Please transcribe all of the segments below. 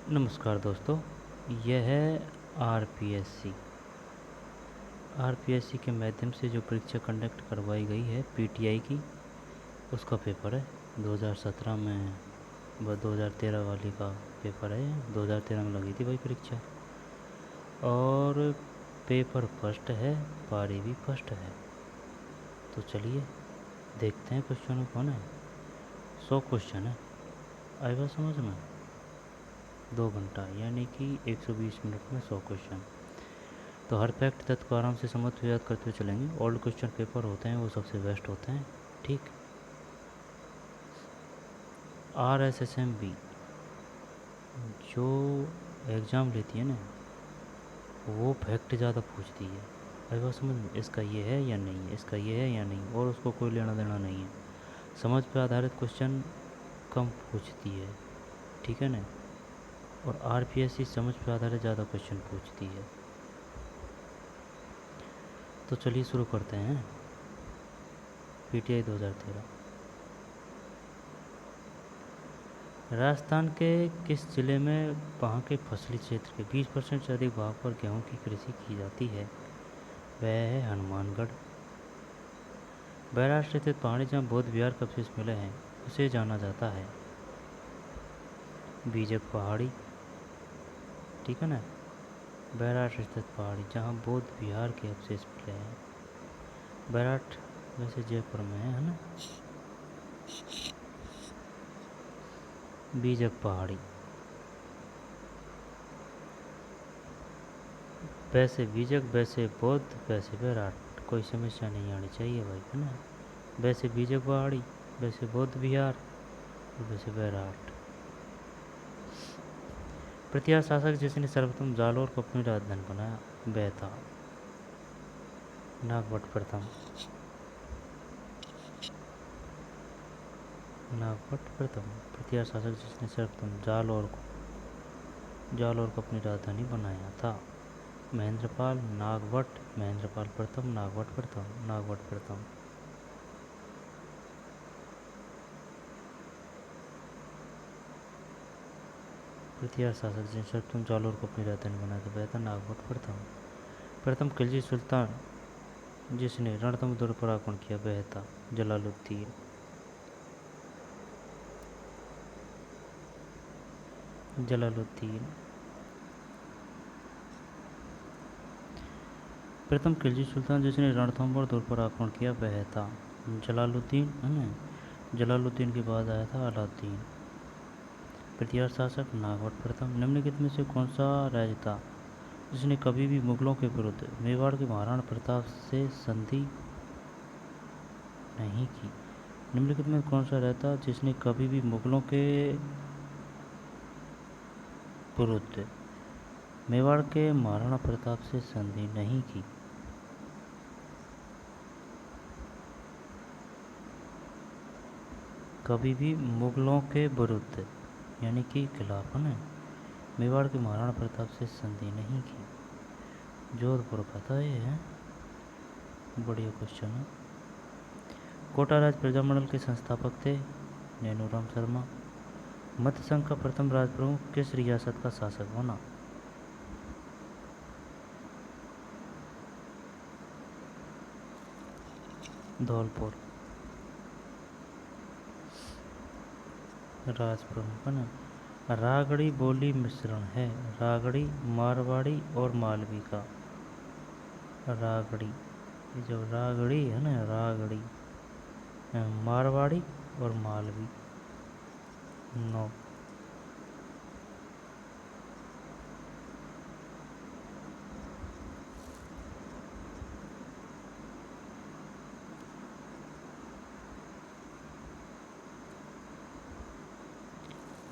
नमस्कार दोस्तों, यह है आरपीएससी आरपीएससी के माध्यम से जो परीक्षा कंडक्ट करवाई गई है पीटीआई की, उसका पेपर है 2017 में। 2013 वाली का पेपर है, 2013 में लगी थी वही परीक्षा। और पेपर फर्स्ट है, पारी भी फर्स्ट है। तो चलिए देखते हैं क्वेश्चन कौन है। 100 क्वेश्चन है, आई बात समझ में। 2 घंटा यानी कि 120 मिनट में 100 क्वेश्चन। तो हर फैक्ट तथ्य को आराम से समझते हुए याद करते हुए चलेंगे। ओल्ड क्वेश्चन पेपर होते हैं वो सबसे बेस्ट होते हैं, ठीक। RSSMB जो एग्ज़ाम लेती है ना, वो फैक्ट ज़्यादा पूछती है। अरे बात समझ में, इसका ये है या नहीं है, इसका ये है या नहीं, और उसको कोई लेना देना नहीं है। समझ पे आधारित क्वेश्चन कम पूछती है, ठीक है ना। और आरपीएससी समझ पे आधारित ज़्यादा क्वेश्चन पूछती है। तो चलिए शुरू करते हैं। पीटीआई 2013। राजस्थान के किस जिले में वहाँ के फसली क्षेत्र के 20% से अधिक भाग पर गेहूं की कृषि की जाती है? वह है हनुमानगढ़। महाराष्ट्र स्थित पहाड़ी जहाँ बौद्ध विहार के अवशेष मिले हैं उसे जाना जाता है बीजक पहाड़ी, ठीक है ना। महाराष्ट्र स्थित पहाड़ी जहाँ बौद्ध विहार के अवशेष मिले हैं। बैराट वैसे जयपुर में है ना। बीजक पहाड़ी। वैसे बीजक, वैसे बौद्ध, वैसे बैराट, कोई समस्या नहीं आनी चाहिए भाई, है ना। वैसे बीजक पहाड़ी, वैसे बौद्ध विहार, वैसे बैराट। प्रतिहार शासक जिसने सर्वप्रथम जालौर को अपनी राजधानी बनाया वह था नागवट प्रथम। नागवट प्रथम प्रतिहार शासक जिसने सर्वप्रथम जालौर को अपनी राजधानी बनाया था। महेंद्रपाल, नागवट, महेंद्रपाल प्रथम, नागवट प्रथम, नागवट प्रथम। प्रतिहार शासक जिसने सर्वप्रथम जालौर को अपनी राजधानी बनाया था वह था नागवट प्रथम। प्रथम खिलजी सुल्तान जिसने रणथंभौर पर आक्रमण किया वह था जलालुद्दीन। जलालुद्दीन। प्रथम खिलजी सुल्तान जिसने रणथंभौर पर आक्रमण किया वह था जलालुद्दीन, है ना। जलालुद्दीन के बाद आया था अलाउद्दीन। प्रतिहार शासक नागवट प्रथम। निम्नलिखित में से कौन सा राज्य था जिसने कभी भी मुगलों के विरुद्ध मेवाड़ के महाराणा प्रताप से संधि नहीं की? निम्नलिखित में कौन सा राज्य था जिसने कभी भी मुगलों के विरुद्ध मेवाड़ के महाराणा प्रताप से संधि नहीं की? कभी भी मुगलों के विरुद्ध यानी कि खिलाफ, है ना, मेवाड़ के महाराणा प्रताप से संधि नहीं की। जोधपुर का था ये, है। बढ़िया क्वेश्चन है। कोटा राज प्रजामंडल के संस्थापक थे नैनूराम शर्मा। मध्य संघ का प्रथम राजप्रमुख किस रियासत का शासक बना? धौलपुर। राजप्रमुख, है ना। रागड़ी बोली मिश्रण है रागड़ी, मारवाड़ी और मालवी का। रागड़ी, ये जो रागड़ी है ना, रागड़ी, मारवाड़ी और मालवी। 9।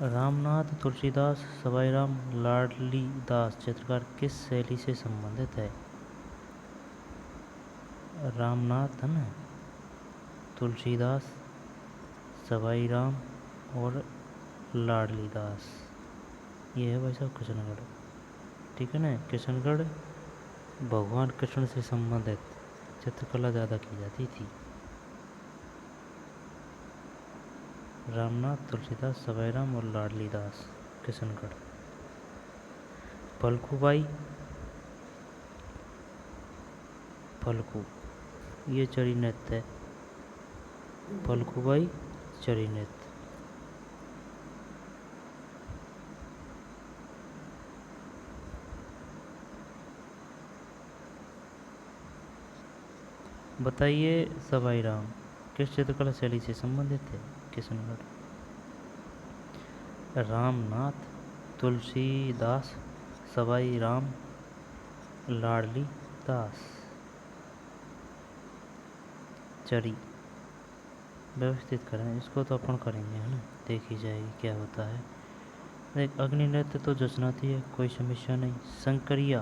रामनाथ, तुलसीदास, सवाईराम, लाडली दास चित्रकार किस शैली से संबंधित है? रामनाथ, है ना, तुलसीदास, सवाईराम और लाडली दास। ये है भाई साहब किशनगढ़, ठीक है ना। किशनगढ़ भगवान कृष्ण से संबंधित चित्रकला ज़्यादा की जाती थी। रामनाथ, तुलसीदास, सवाईराम और लाडली दास, किशनगढ़। फल्गुबाई, फल्गु, ये चरी नृत्य है। फल्गुबाई चरी नृत्य। बताइए सवाई राम किस चित्रकला शैली से संबंधित है? किशनगढ़। रामनाथ, तुलसीदास, सवाई राम, लाडली दास। चरी व्यवस्थित करें, इसको तो अपन करेंगे, है ना, देखी जाएगी क्या होता है। देख, अग्नि नृत्य तो जचनाती है, कोई समस्या नहीं। शंकरिया,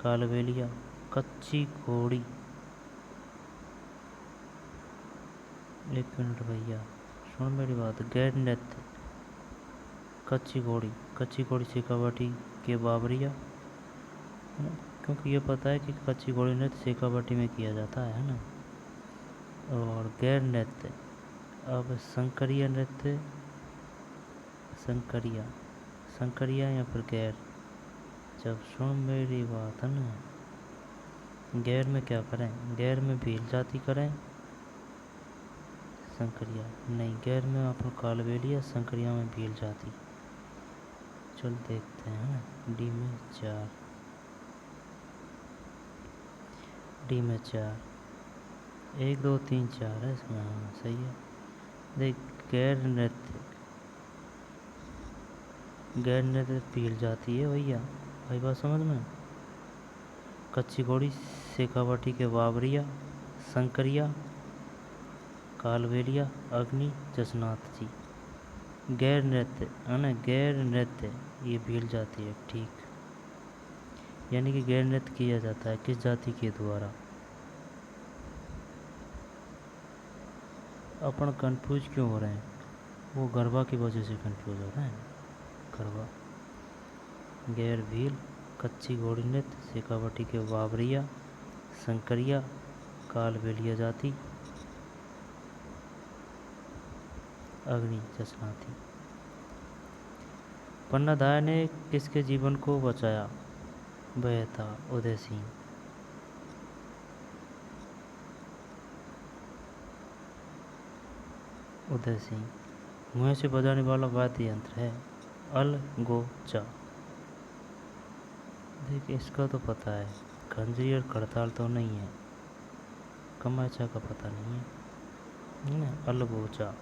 कालबेलिया, कच्ची घोड़ी। एक मिनट भैया, सुन मेरी बात। गैर नृत्य, कच्ची घोड़ी, कच्ची घोड़ी शेखावाटी के बाबरिया, है ना, क्योंकि ये पता है कि कच्ची घोड़ी नृत्य शेखावाटी में किया जाता है ना। और गैर नृत्य, अब शंकरिया नृत्य, शंकरिया, शंकरिया या फिर गैर। जब सुन मेरी बात है ना, गैर में क्या करें? गैर में भील जाति करें, शंकरिया नहीं। गैर में अपन कालबेलिया, शंकरिया में भील जाति। चल देखते हैं ना। डी में 4, डी में 4, 1 2 3 4 है इसमें। हाँ सही है। देख, गैर नृत्य, गैर नृत्य भील जाती है भैया, भाई बात समझ में। कच्ची घोड़ी शेखावाटी के बाबरिया, शंकरिया, कालबेलिया, अग्नि, जसनाथ जी। गैर नृत्य है ना, गैर नृत्य ये भील जाती है, ठीक। यानी कि गैर नृत्य किया जाता है किस जाति के द्वारा? अपन कंफ्यूज क्यों हो रहे हैं? वो गरबा की वजह से कंफ्यूज हो रहे हैं। गरबा, गैर भील, कच्ची घोड़ी नृत्य शेखावाटी के बाबरिया, शंकरिया, कालबेलिया जाति, अग्नि, जसनाथी। पन्नाधाय ने किसके जीवन को बचाया? वह था उदय सिंह। उदय सिंह। मुँह से बजाने वाला वाद्य यंत्र है अलगोचा। देखिए, इसका तो पता है, खंजरी और खड़ताल तो नहीं है, कमाचा का पता नहीं है ना। अलगोचा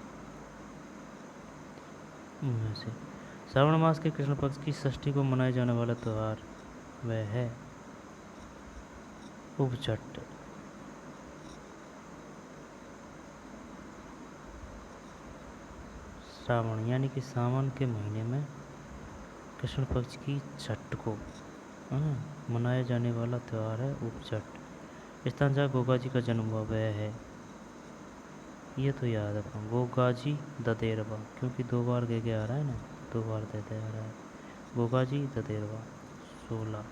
मुँह से। श्रावण मास के कृष्ण पक्ष की षष्ठी को मनाए जाने वाला त्यौहार वह है उपचट्ट। श्रावण यानी कि सावन के महीने में कृष्ण पक्ष की छठ को मनाया जाने वाला त्यौहार है उपचट्ट। स्थान जहाँ गोगा जी का जन्म हुआ वह है, ये तो याद है, गोगा जी ददेरवा, क्योंकि 2 बार गे आ रहा है ना, 2 बार दे आ रहा है। गोगा जी ददेरवा 16।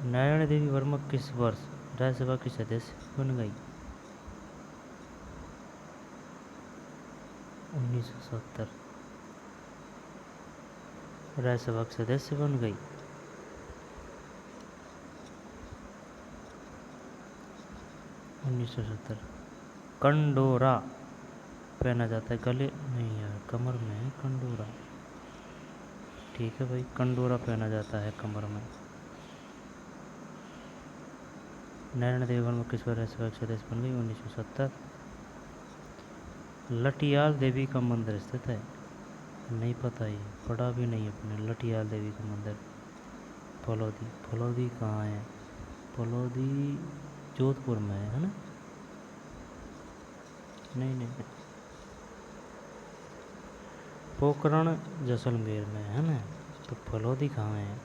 नारायण देवी वर्मा किस वर्ष राज्यसभा की सदस्य बन गई? 1970 राज्यसभा की सदस्य बन गई। 1970। कंडोरा पहना जाता है गले, नहीं यार, कमर में है कंडोरा। ठीक है भाई, कंडोरा पहना जाता है कमर में। नारायण देवी वर्मा किस बार राज्यसभा के सदस्य बन गई? 1970। लटियाल देवी का मंदिर स्थित है? नहीं पता, ये पढ़ा भी नहीं अपने। लटियाल देवी का मंदिर फलौदी। फलौदी कहाँ है? फलौदी जोधपुर में है ना? नहीं नहीं, पोखरण जैसलमेर में है ना। तो फलौदी कहाँ है?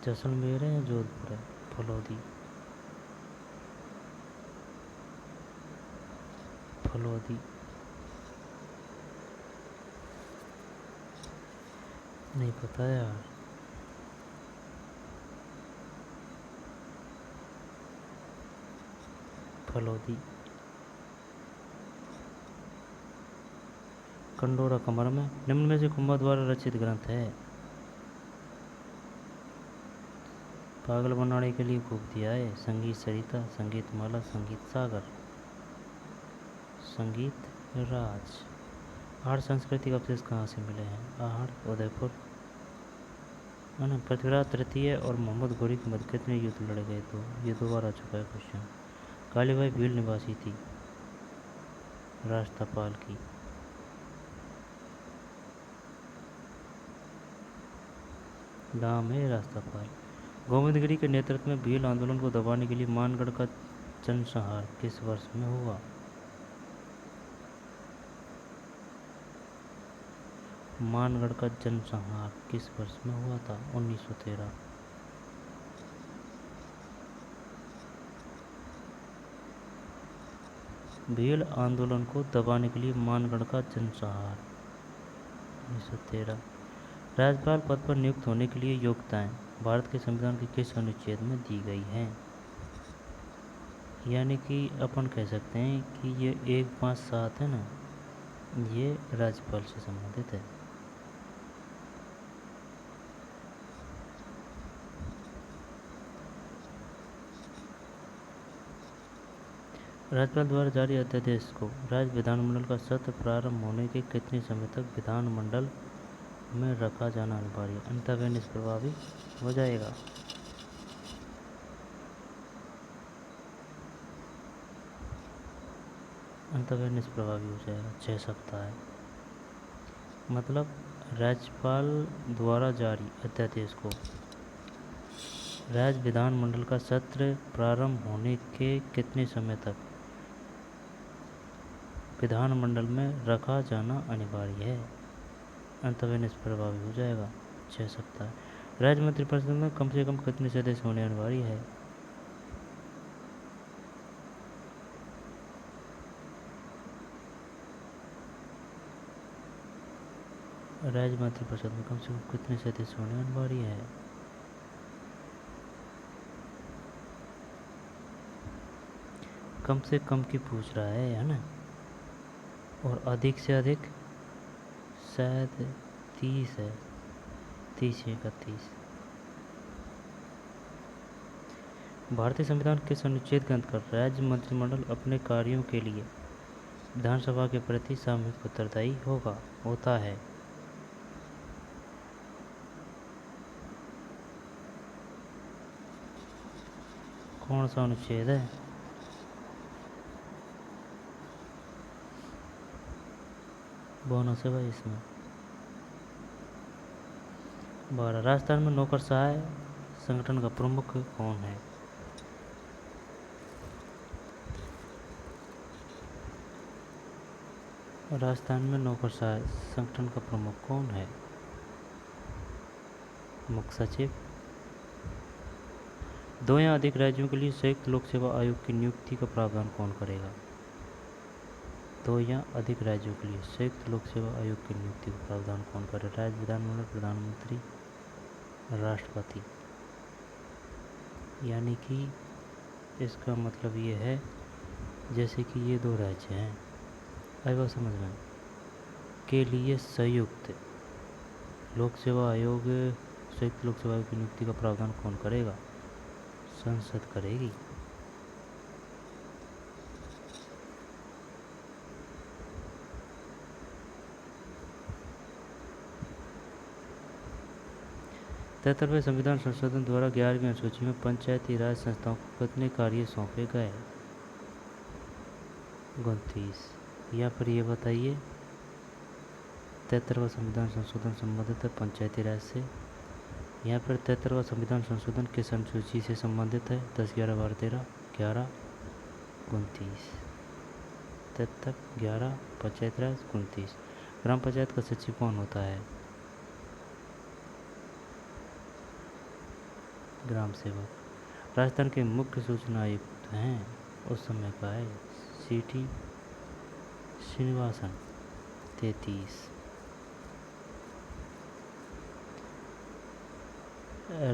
जैसलमेर है या जोधपुर है? फलौदी, फलौदी नहीं पता यार। फलौदी। कंडोरा कमर में निम्न में से कुंभा द्वारा रचित ग्रंथ है। पागल बनाने के लिए खूब दिया है। संगीत सरिता, संगीत माला, संगीत सागर, संगीत राज। आहड़ सांस्कृतिक अवशेष कहाँ से मिले हैं? आहड़ उदयपुर। पृथ्वीराज तृतीय और मोहम्मद गोरी के मध्य कितने युद्ध लड़े गए? तो ये 2 बार आ चुका है क्वेश्चन। कालीबाई भील निवासी थी, राष्ट्रपाल की। नाम है राष्ट्रपाल। गोविंदगिरी के नेतृत्व में भील आंदोलन को दबाने के लिए मानगढ़ का जनसंहार किस वर्ष में हुआ? मानगढ़ का जनसंहार किस वर्ष में हुआ था? 1913। भील आंदोलन को दबाने के लिए मानगढ़ का जनसंहार 1913। राज्यपाल पद पर नियुक्त होने के लिए योग्यताएं भारत के संविधान के किस अनुच्छेद में दी गई हैं? यानी कि अपन कह सकते हैं कि ये 157 है ना, ये राज्यपाल से संबंधित है। राज्यपाल द्वारा जारी अध्यादेश को राज्य विधानमंडल का सत्र प्रारंभ होने के कितने समय तक विधानमंडल में रखा जाना अनिवार्य है? अन्यथा वह निष्प्रभावी हो जाएगा। अन्यथा वह निष्प्रभावी हो जाएगा। 6 सप्ताह है। मतलब राज्यपाल द्वारा जारी अध्यादेश को राज्य विधानमंडल का सत्र प्रारंभ होने के कितने समय तक विधानमंडल में रखा जाना अनिवार्य है? अंततः निष्प्रभावी हो जाएगा। 6 सप्ताह। राज्य मंत्रिपरिषद में कम से कम कितने सदस्य होने अनिवार्य है? राज्य मंत्रिपरिषद में कम से कम कितने सदस्य होने अनिवार्य है? कम से कम की पूछ रहा है ना, और अधिक से अधिक शायद 30 है। 30 या 31। भारतीय संविधान किस अनुच्छेद के अंतर्गत राज्य मंत्रिमंडल अपने कार्यों के लिए विधानसभा के प्रति सामूहिक उत्तरदायी होता है? कौन सा अनुच्छेद है? बोनस है भाई इसमें। 12। राजस्थान में नौकरशाह संगठन का प्रमुख कौन है? राजस्थान में नौकरशाह संगठन का प्रमुख कौन है? मुख्य सचिव। 2 या अधिक राज्यों के लिए संयुक्त लोक सेवा आयोग की नियुक्ति का प्रावधान कौन करेगा? 2 या अधिक राज्यों के लिए संयुक्त लोक सेवा आयोग की नियुक्ति का प्रावधान कौन करे? राज्य विधानमंडल, प्रधानमंत्री, राष्ट्रपति। यानी कि इसका मतलब ये है जैसे कि ये 2 राज्य हैं, आई बात समझ में, के लिए संयुक्त लोक सेवा आयोग, संयुक्त लोक सेवा आयोग की नियुक्ति का प्रावधान कौन करेगा? संसद करेगी। तिहत्तरवें संविधान संशोधन द्वारा 11वीं अनुसूची में पंचायती राज संस्थाओं को कितने कार्य सौंपे गए? 29। या फिर ये बताइए, 73वां संविधान संशोधन संबंधित है पंचायती राज से, या फिर 73वां संविधान संशोधन किस अनुसूची से संबंधित है? 10, 11, 12, 13, 11, 29। 73, 11, पंचायत राज, 29। ग्राम पंचायत का सचिव कौन होता है? ग्राम सेवक। राजस्थान के मुख्य सूचना आयुक्त हैं उस समय का है सीटी श्रीनिवासन। 33।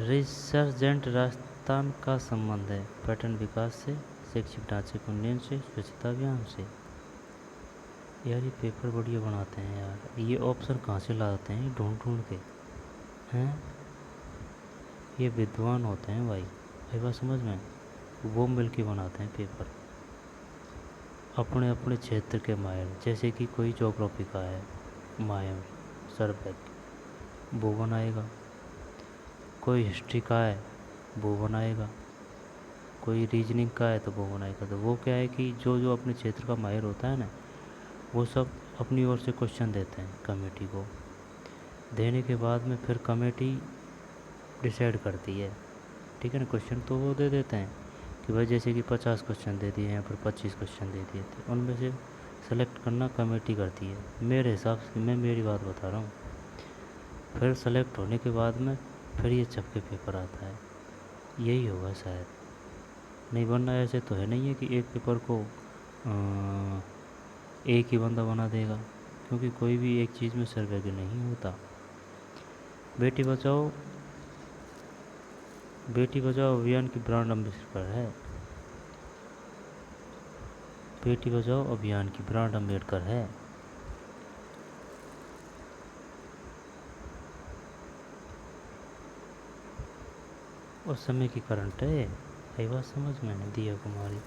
रिसर्जेंट राजस्थान का संबंध है पर्यटन विकास से, शैक्षिक ढांचे के उन्नयन से, स्वच्छता अभियान से। यार ये पेपर बढ़िया बनाते हैं यार, ये ऑप्शन कहाँ से लाते हैं ढूंढ ढूंढ के हैं। ये विद्वान होते हैं भाई, भाई बात समझ में। वो मिल के बनाते हैं पेपर, अपने अपने क्षेत्र के माहिर। जैसे कि कोई ज्योग्राफी का है माहिर सर्वेक, वो बनाएगा। कोई हिस्ट्री का है वो बनाएगा। कोई रीजनिंग का है तो वो बनाएगा। तो वो क्या है कि जो जो अपने क्षेत्र का माहिर होता है ना, वो सब अपनी ओर से क्वेश्चन देते हैं कमेटी को। देने के बाद में फिर कमेटी डिसाइड करती है, ठीक है ना। क्वेश्चन तो वो दे देते हैं कि भाई जैसे कि 50 क्वेश्चन दे दिए या फिर 25 क्वेश्चन दे दिए थे, उनमें से सेलेक्ट करना कमेटी करती है मेरे हिसाब से। मैं मेरी बात बता रहा हूँ। फिर सेलेक्ट होने के बाद में फिर ये छप के पेपर आता है, यही होगा शायद। नहीं बनना ऐसे तो है नहीं है कि एक पेपर को एक ही बंदा बना देगा, क्योंकि कोई भी एक चीज़ में सर्वज्ञ नहीं होता। बेटी बचाओ बेटी बचाओ अभियान की ब्रांड अम्बेडकर है। बेटी बचाओ अभियान की ब्रांड अम्बेडकर है। उस समय की करंट है, कई बात समझ में नहीं। दिया कुमारी,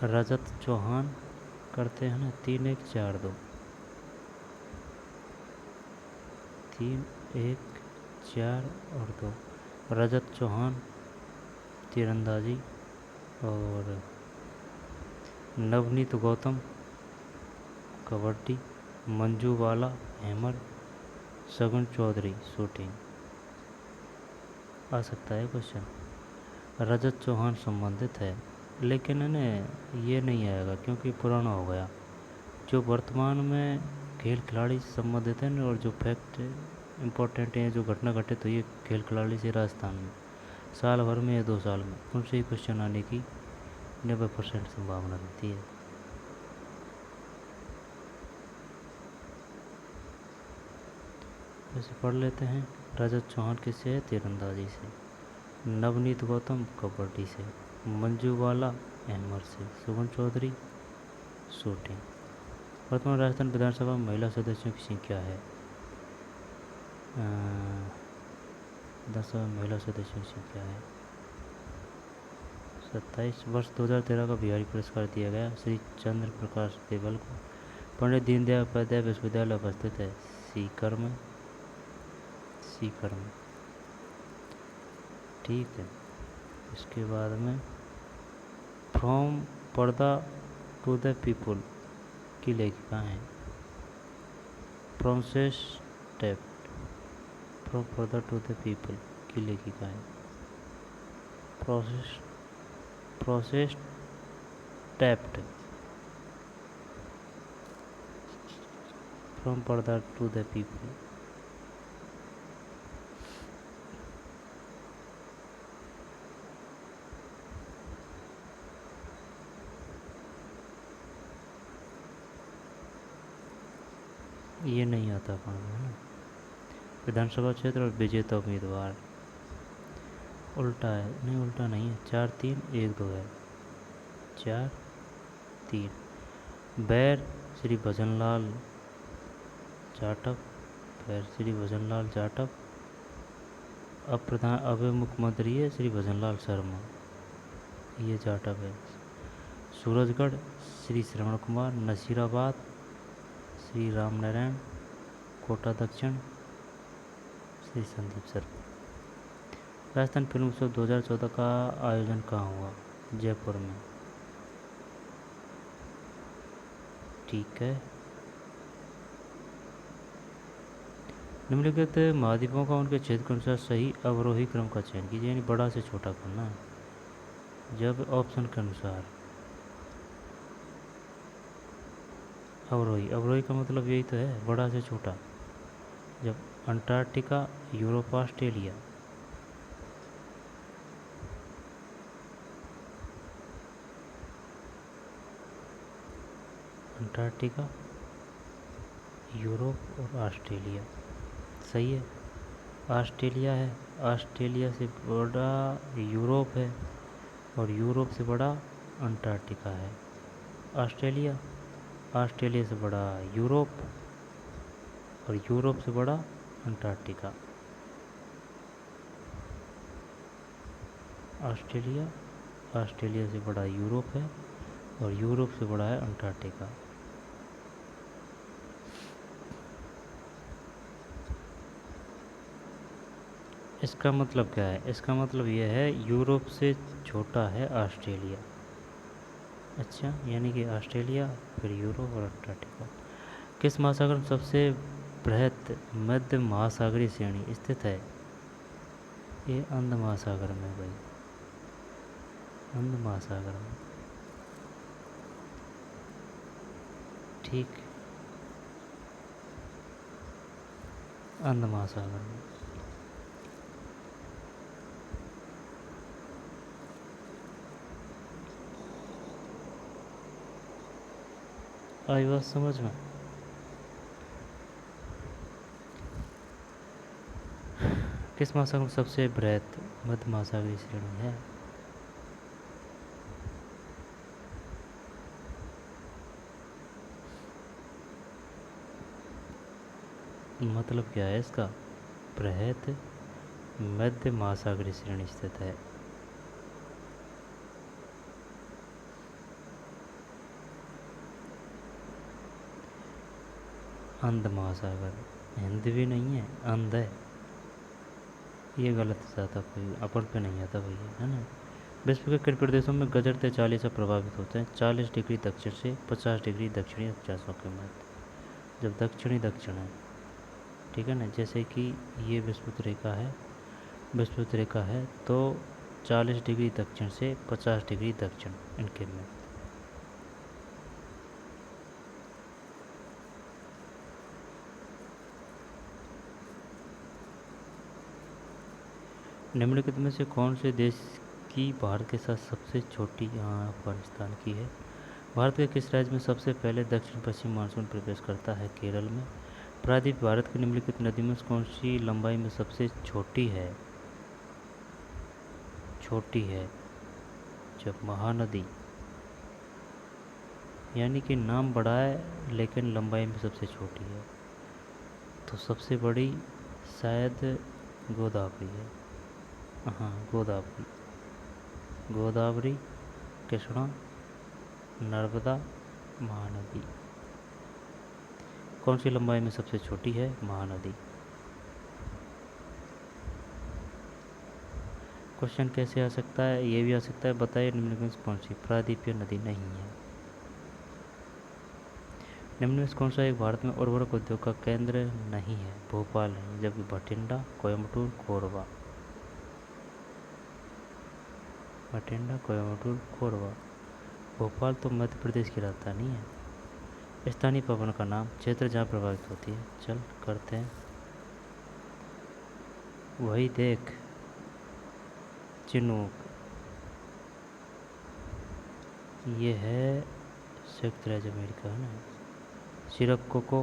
रजत चौहान करते हैं ना 3-1-4-2, 3-1-4 और 2। रजत चौहान तीरंदाजी, और नवनीत गौतम कबड्डी, मंजू वाला हैमर, सगुन चौधरी शूटिंग। आ सकता है क्वेश्चन। रजत चौहान संबंधित है, लेकिन इन्हें ये नहीं आएगा क्योंकि पुराना हो गया। जो वर्तमान में खेल खिलाड़ी से संबंधित है ना, और जो फैक्ट इम्पोर्टेंट है, जो घटना घटित हुई है खेल खिलाड़ी से राजस्थान में साल भर में या 2 साल में, उनसे ही क्वेश्चन आने की 90% संभावना रहती है। वैसे पढ़ लेते हैं। रजत चौहान किससे है? तीरंदाजी से। नवनीत गौतम कबड्डी से। मंजू वाला हैमर से। सुगन चौधरी शूटिंग। वर्तमान राजस्थान विधानसभा में महिला सदस्यों की संख्या है, विधानसभा महिला सदस्यों की संख्या है 27। वर्ष 2013 का बिहारी पुरस्कार दिया गया श्री चंद्र प्रकाश देवल को। पंडित दीनदयाल उपाध्याय विश्वविद्यालय उपस्थित है सीकर में। ठीक है। इसके बाद में फ्रॉम पर्दा टू द पीपुल की लेखिका हैं फ्रांसेस टेफ्ट। फ्रॉम पर्दा टू द पीपल की लेखिका हैं फ्रांसेस टेफ्ट। फ्रॉम पर्दा टू द पीपल। ये नहीं आता पढ़ में ना। विधानसभा क्षेत्र और विजेता उम्मीदवार उल्टा है, नहीं उल्टा नहीं है, 4-3-1-2 है। 4-3। बैर श्री भजनलाल जाटव। बैर श्री भजनलाल जाटव। अब मुख्यमंत्री है श्री भजनलाल शर्मा, ये जाटव है। सूरजगढ़ श्री श्रवण कुमार। नसीराबाद श्री राम नारायण। कोटा दक्षिण श्री संदीप शर्मा। राजस्थान फिल्म उत्सव 2014 का आयोजन कहाँ हुआ? जयपुर में। ठीक है। निम्नलिखित महाद्वीपों का उनके क्षेत्र के अनुसार सही अवरोही क्रम का चयन कीजिए, यानी बड़ा से छोटा करना है। जब ऑप्शन के अनुसार अवरोही का मतलब यही तो है, बड़ा से छोटा। जब Antarctica, Europe, Australia. Antarctica, Europe और ऑस्ट्रेलिया सही है। ऑस्ट्रेलिया है, ऑस्ट्रेलिया से बड़ा यूरोप है, और यूरोप से बड़ा अंटार्कटिका है। ऑस्ट्रेलिया, ऑस्ट्रेलिया से बड़ा यूरोप, और यूरोप से बड़ा अंटार्कटिका। ऑस्ट्रेलिया, ऑस्ट्रेलिया से बड़ा यूरोप है, और यूरोप से बड़ा है अंटार्कटिका। इसका मतलब क्या है? इसका मतलब यह है यूरोप से छोटा है ऑस्ट्रेलिया। अच्छा, यानी कि ऑस्ट्रेलिया, फिर यूरोप और अंटार्कटिका। किस महासागर में सबसे बृहद मध्य महासागरीय श्रेणी स्थित है? ये अंध महासागर में भाई, अंध महासागर में। ठीक, अंध महासागर में। आई बात समझ में? किस महासागर में सबसे बृहद मध्य महासागरीय श्रेणी है? मतलब क्या है इसका? बृहद मध्य महासागरीय श्रेणी स्थित है। अंध महासागर, हिंद भी नहीं है, अंध है। ये गलत जाता, कोई अपन पे नहीं आता भैया, है ना। विश्व के किन प्रदेशों में गजरते 40 से प्रभावित होते हैं? 40 डिग्री दक्षिण से 50 डिग्री दक्षिणी 50 के मध्य। जब दक्षिणी दक्षिण है, ठीक है ना, जैसे कि ये विषुवत रेखा है, विषुवत रेखा है तो 40 डिग्री दक्षिण से 50 डिग्री दक्षिण इनके में। निम्नलिखित में से कौन से देश की भारत के साथ सबसे छोटी? यहाँ अफगानिस्तान की है। भारत के किस राज्य में सबसे पहले दक्षिण पश्चिम मानसून प्रवेश करता है? केरल में। प्रायद्वीप भारत की निम्नलिखित नदी में कौन सी लंबाई में सबसे छोटी है? छोटी है जब महानदी, यानी कि नाम बड़ा है लेकिन लंबाई में सबसे छोटी है, तो सबसे बड़ी शायद गोदावरी है। हाँ, गोदावरी, गोदावरी, कृष्णा, नर्मदा, महानदी। कौन सी लंबाई में सबसे छोटी है? महानदी। क्वेश्चन कैसे आ सकता है? ये भी आ सकता है, बताइए निम्नलिखित में कौन सी प्रायद्वीपीय नदी नहीं है? निम्न में कौन सा एक भारत में उर्वरक उद्योग का केंद्र नहीं है? भोपाल नहीं, जबकि बठिंडा, कोयम्बटूर, कोरबा। बठिंडा, कोयम्बटूर, कोरबा। भोपाल तो मध्य प्रदेश की राजधानी है। स्थानीय पवन का नाम, क्षेत्र जहाँ प्रभावित होती है। चल करते हैं, वही देख, चिनूक, ये है संयुक्त राज्य अमेरिका, है ना। सिरक्कोको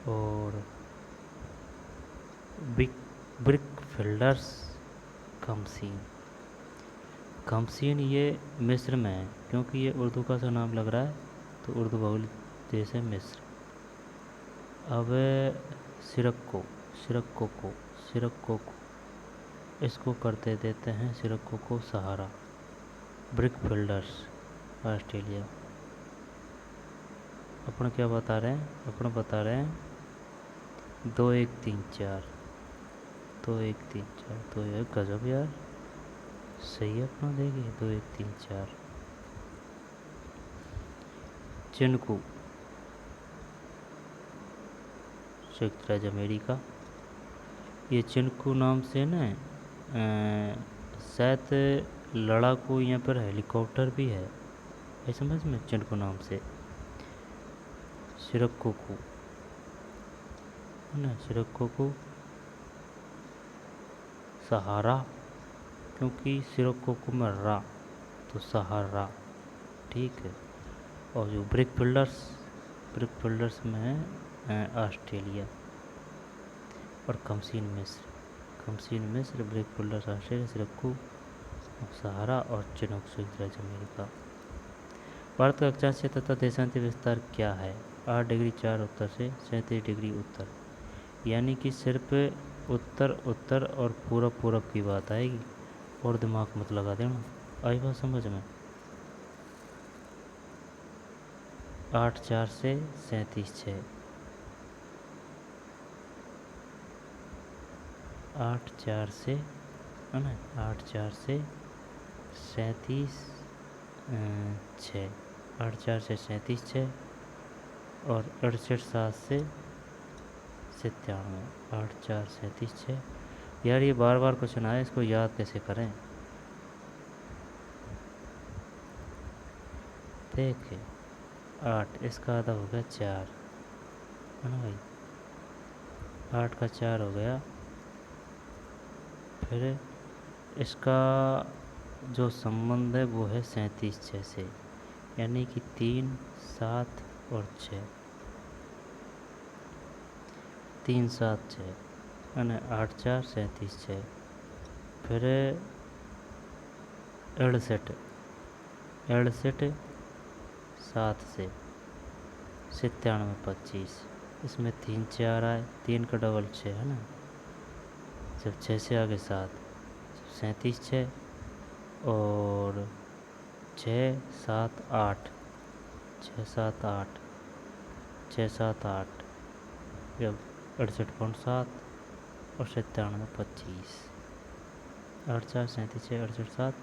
और ब्रिकफील्डर्स कमसीन। कमसीन ये मिस्र में है, क्योंकि ये उर्दू का सा नाम लग रहा है, तो उर्दू बहुल देश है मिस्र। अब सिरक्को, सिरक्कोको, सिरक्कोको, इसको करते देते हैं सिरक्कोको सहारा। ब्रिकफील्डर्स ऑस्ट्रेलिया। अपन क्या बता रहे हैं? अपन बता रहे हैं 2 1 3 4, 2 1 3 4, तो ये गजब यार, सही है अपना। देखिए 2 1 3 4। चिनकू, संयुक्त राज्य अमेरिका। ये चिनकू नाम से ना शायद लड़ाकू यहाँ पर हेलीकॉप्टर भी है, ये समझ में, चिनकू नाम से। सिरक्कोकू, है ना, सिरक्कोकू सहारा, क्योंकि सिरक्कोकू में रा, तो सहारा, ठीक है। और जो ब्रिकफील्डर्स, ब्रिकफील्डर्स में है ऑस्ट्रेलिया। और कमसीन मिस्र, कमसीन मिस्र, ब्रिकफील्डर्स ऑस्ट्रेलिया, सिरक्कू सहारा और चिनूक संयुक्त राज्य अमेरिका। भारत का अक्षांश तथा देशांतर विस्तार क्या है? 8 डिग्री 4 उत्तर से 37 डिग्री उत्तर। यानी कि सिर्फ उत्तर उत्तर और पूरब पूरब की बात आएगी, और दिमाग मत लगा देना। आई बात समझ में? 8 4 से 37 6। 8 4 से, है ना, 8 4 से 37 6। 8 4 से 37 6 और 68 7 से 97। 8 4 37 6। यार ये बार बार क्वेश्चन आया, इसको याद कैसे करें? देख 8, इसका आधा हो गया 4, है ना भाई। 8 का 4 हो गया, फिर इसका जो संबंध है वो है 37 6 से, यानी कि 3 7 और 6। 3 7 6, है ना। 8 4 37 6। फिर 68 7 से 97 25। इसमें 3 4 आए, 3 का डबल 6, है ना। जब 6 से आगे 7, 37 6 और 6 7 8, 6 7 8, 6 7 8, जब 68.7 और 97 25। 8 4 37 6 68 7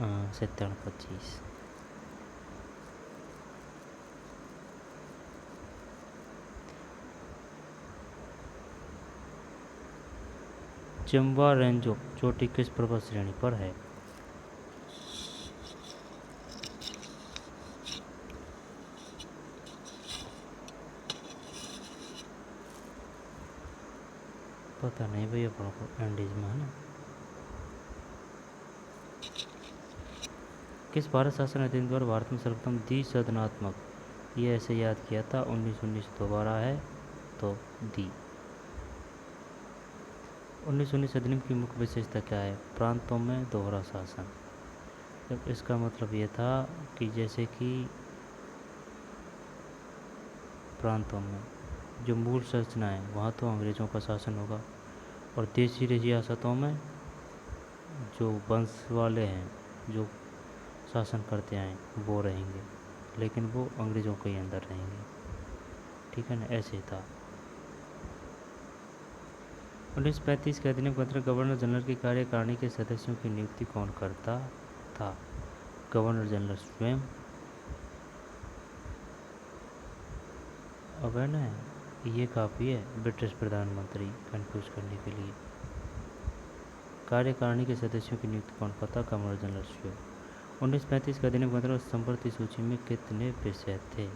97 25। चंबा रेंजो चोटी किस पर्वत श्रेणी पर है? पता नहीं भैया, अपन को एंडीज में, है ना। किस भारत शासन अधिनियम द्वारा भारत में सर्वप्रथम द्विसदनात्मक, ये ऐसे याद किया था, 1919 दोबारा है तो दी। 1919 अधिनियम की मुख्य विशेषता क्या है? प्रांतों में दोहरा शासन। जब इसका मतलब ये था कि जैसे कि प्रांतों में जो मूल संरचना है वहाँ तो अंग्रेज़ों का शासन होगा, और देशी रियासतों में जो वंश वाले हैं, जो शासन करते आए, वो रहेंगे, लेकिन वो अंग्रेज़ों के ही अंदर रहेंगे। ठीक है ना, ऐसे ही था। 1935 के अधिनियम के अंतर्गत गवर्नर जनरल की कार्यकारिणी के सदस्यों की नियुक्ति कौन करता था? गवर्नर जनरल स्वयं। अब है ना, ये काफ़ी है ब्रिटिश प्रधानमंत्री कंफ्यूज करने के लिए। कार्यकारिणी के सदस्यों की नियुक्ति कौन करता? गवर्नर जनरल स्वयं। 1935 के अधिनियम के अंतर्गत संवर्ती सूची में कितने विषय थे?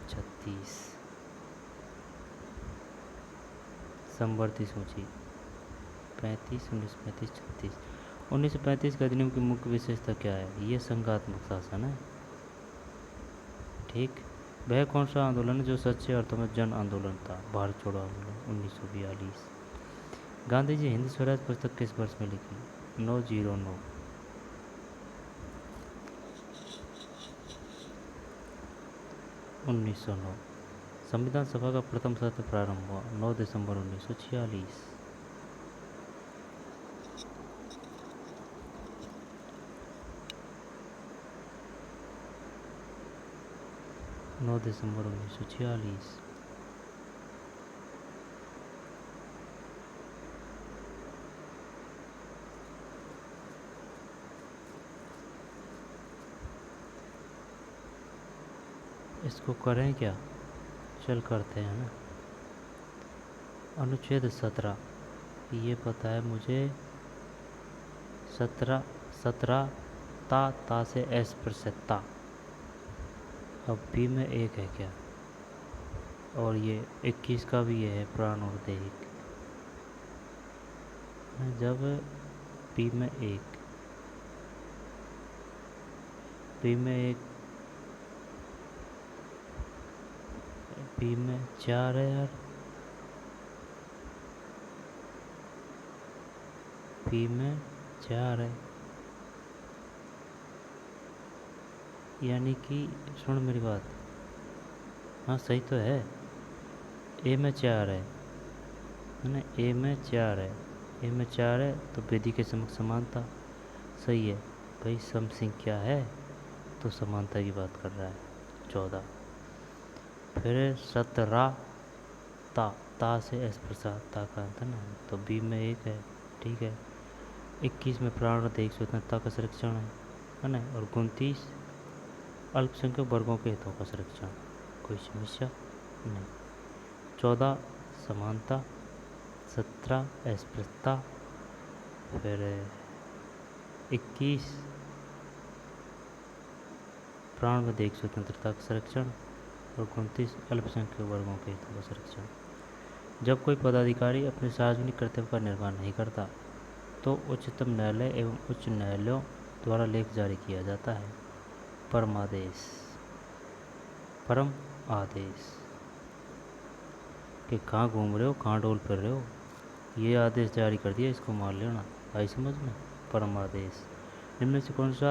36। संवर्ती सूची 35, 1935 36। 1935 के अधिनियम की मुख्य विशेषता क्या है? ये संघात्मक शासन है। ठीक। वह कौन सा आंदोलन है जो सच्चे अर्थों में जन आंदोलन था? भारत छोड़ो आंदोलन 1942। गांधी जी हिंद स्वराज पुस्तक किस वर्ष में लिखी? 909। 1909। संविधान सभा का प्रथम सत्र प्रारंभ हुआ 9 दिसंबर 1946। 9 दिसंबर 1946। इसको करें क्या? चल करते हैं ना। अनुच्छेद 17, ये पता है मुझे। 17 17 ता से एस पर सत्ता। अब बी में एक है क्या? और ये 21 का भी ये है, प्राण और दैहिक। जब बी में एक, बी में एक, बी में 4 है यार, बी में 4 है। यानी कि सुन मेरी बात, हाँ सही तो है, ए में 4 है ना, ए में 4 है, ए में 4 है तो विधि के समक्ष समानता सही है भाई। सम संख्या है तो समानता की बात कर रहा है। 14 फिर 17 ता से एस प्रसाद ता का अंत है ना, तो बी में 1 है, ठीक है। 21 में प्राणरत 117 का संरक्षण है ना, और 29 अल्पसंख्यक वर्गों के हितों का संरक्षण, कोई समस्या नहीं। 14 समानता, 17 अस्पृश्यता, फिर 21 प्राण में देख स्वतंत्रता का संरक्षण, और 29 अल्पसंख्यक वर्गों के हितों का संरक्षण। जब कोई पदाधिकारी अपने सार्वजनिक कर्तव्य का निर्वाह नहीं करता तो उच्चतम न्यायालय एवं उच्च न्यायालयों द्वारा लेख जारी किया जाता है। परमादेश, परम आदेश कि कहाँ घूम रहे हो, कहाँ डोल फिर रहे हो, ये आदेश जारी कर दिया, इसको मान लेना। आई समझ में? परम आदेश। निम्न से कौन सा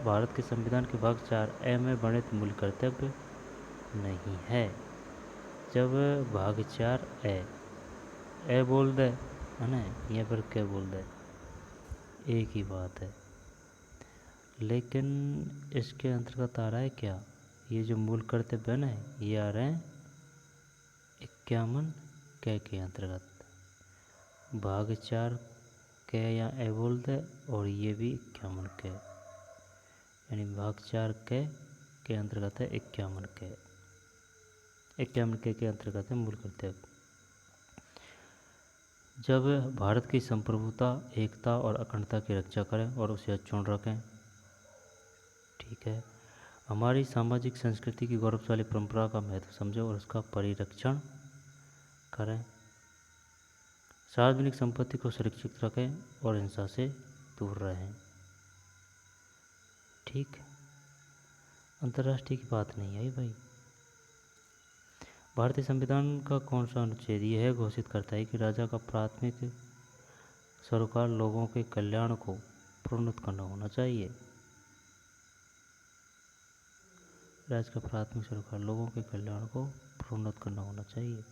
भारत के संविधान के भाग 4 ए में वर्णित मूल कर्तव्य नहीं है? जब भाग 4 ए बोल दे है ना, या फिर क्या बोल दे, एक ही बात है। लेकिन इसके अंतर्गत आ रहा है क्या, ये जो मूल कर्तव्य है ना, ये आ रहे हैं 51 के अंतर्गत। भाग 4 के या ए बोल दे, और ये भी 51 के, यानी भाग 4 के अंतर्गत है 51 के। 51 के अंतर्गत है मूल कर्तव्य। जब भारत की संप्रभुता, एकता और अखंडता की रक्षा करें और उसे अक्षुण्ण रखें, ठीक है। हमारी सामाजिक संस्कृति की गौरवशाली परंपरा का महत्व समझें और उसका परिरक्षण करें। सार्वजनिक संपत्ति को सुरक्षित रखें और हिंसा से दूर रहें, ठीक। अंतर्राष्ट्रीय की बात नहीं आई भाई। भारतीय संविधान का कौन सा अनुच्छेद यह घोषित करता है कि राजा का प्राथमिक सरोकार लोगों के कल्याण को प्रोन्नत करना होना चाहिए? राज्य का प्राथमिक सरोकार लोगों के कल्याण को प्रोन्नत करना होना चाहिए।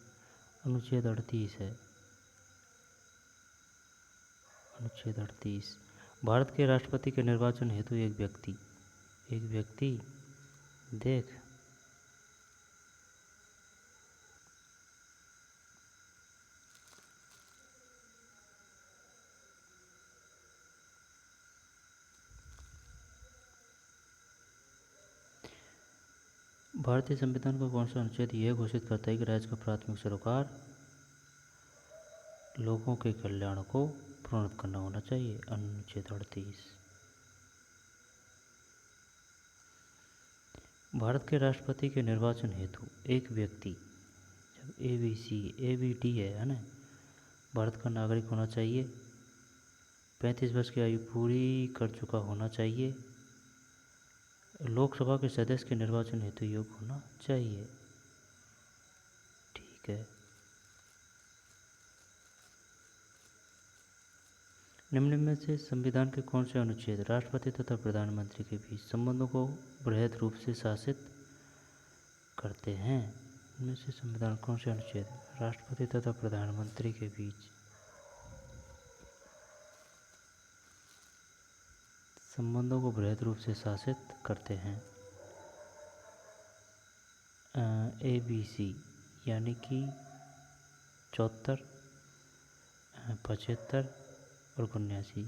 अनुच्छेद 38 है। अनुच्छेद 38। भारत के राष्ट्रपति के निर्वाचन हेतु एक व्यक्ति देख, भारतीय संविधान का कौन सा अनुच्छेद यह घोषित करता है कि राज्य का प्राथमिक सरोकार लोगों के कल्याण को प्रोन्नत करना होना चाहिए? अनुच्छेद 38। भारत के राष्ट्रपति के निर्वाचन हेतु एक व्यक्ति, जब ABD है ना, भारत का नागरिक होना चाहिए, 35 वर्ष की आयु पूरी कर चुका होना चाहिए, लोकसभा के सदस्य के निर्वाचन हेतु योग्य होना चाहिए, ठीक है। निम्न में से संविधान के कौन से अनुच्छेद राष्ट्रपति तथा प्रधानमंत्री के बीच संबंधों को बृहद रूप से शासित करते हैं? इनमें से संविधान कौन से अनुच्छेद राष्ट्रपति तथा प्रधानमंत्री के बीच संबंधों को बृहद रूप से शासित करते हैं? ABC, यानी कि 74, 75 और 79।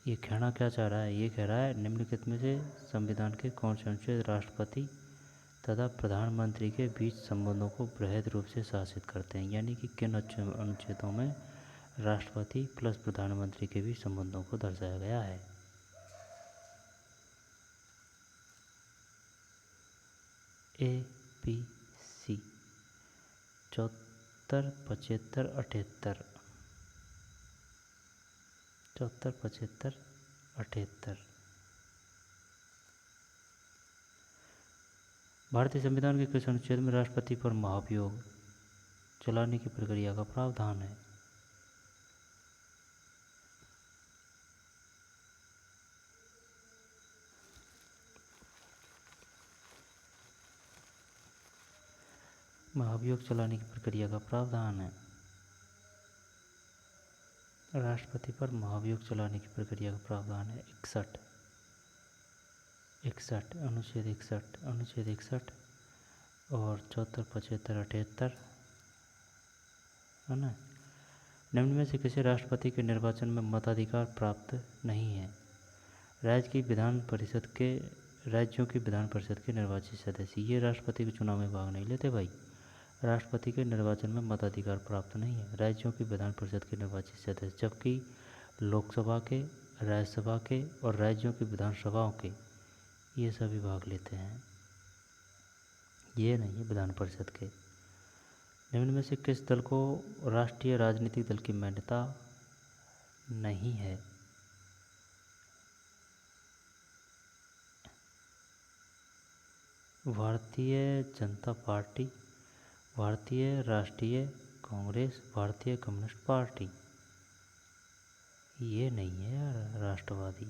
ये कहना क्या चाह रहा है? ये कह रहा है निम्नलिखित में से संविधान के कौन से अनुच्छेद राष्ट्रपति तथा प्रधानमंत्री के बीच संबंधों को बृहद रूप से शासित करते हैं, यानी कि किन अनुच्छेदों में राष्ट्रपति प्लस प्रधानमंत्री के बीच संबंधों को दर्शाया गया है? ABC 74, 75, 78। 74, 75, 78। भारतीय संविधान के किस अनुच्छेद में राष्ट्रपति पर महाभियोग चलाने की प्रक्रिया का प्रावधान है? महाभियोग चलाने की प्रक्रिया का प्रावधान है। राष्ट्रपति पर महाभियोग चलाने की प्रक्रिया का प्रावधान है 61 अनुच्छेद 61 और 74, 75, 78 है ना। निम्न में से किसी राष्ट्रपति के निर्वाचन में मताधिकार प्राप्त नहीं है। राज्यों की विधान परिषद के निर्वाचित सदस्य ये राष्ट्रपति के चुनाव में भाग नहीं लेते भाई। राष्ट्रपति के निर्वाचन में मताधिकार प्राप्त नहीं है राज्यों की विधान परिषद के निर्वाचित सदस्य, जबकि लोकसभा के, राज्यसभा के और राज्यों की विधानसभाओं के ये सभी भाग लेते हैं। ये नहीं है विधान परिषद के। निम्न में से किस दल को राष्ट्रीय राजनीतिक दल की मान्यता नहीं है? भारतीय जनता पार्टी, भारतीय राष्ट्रीय कांग्रेस, भारतीय कम्युनिस्ट पार्टी। ये नहीं है यार राष्ट्रवादी,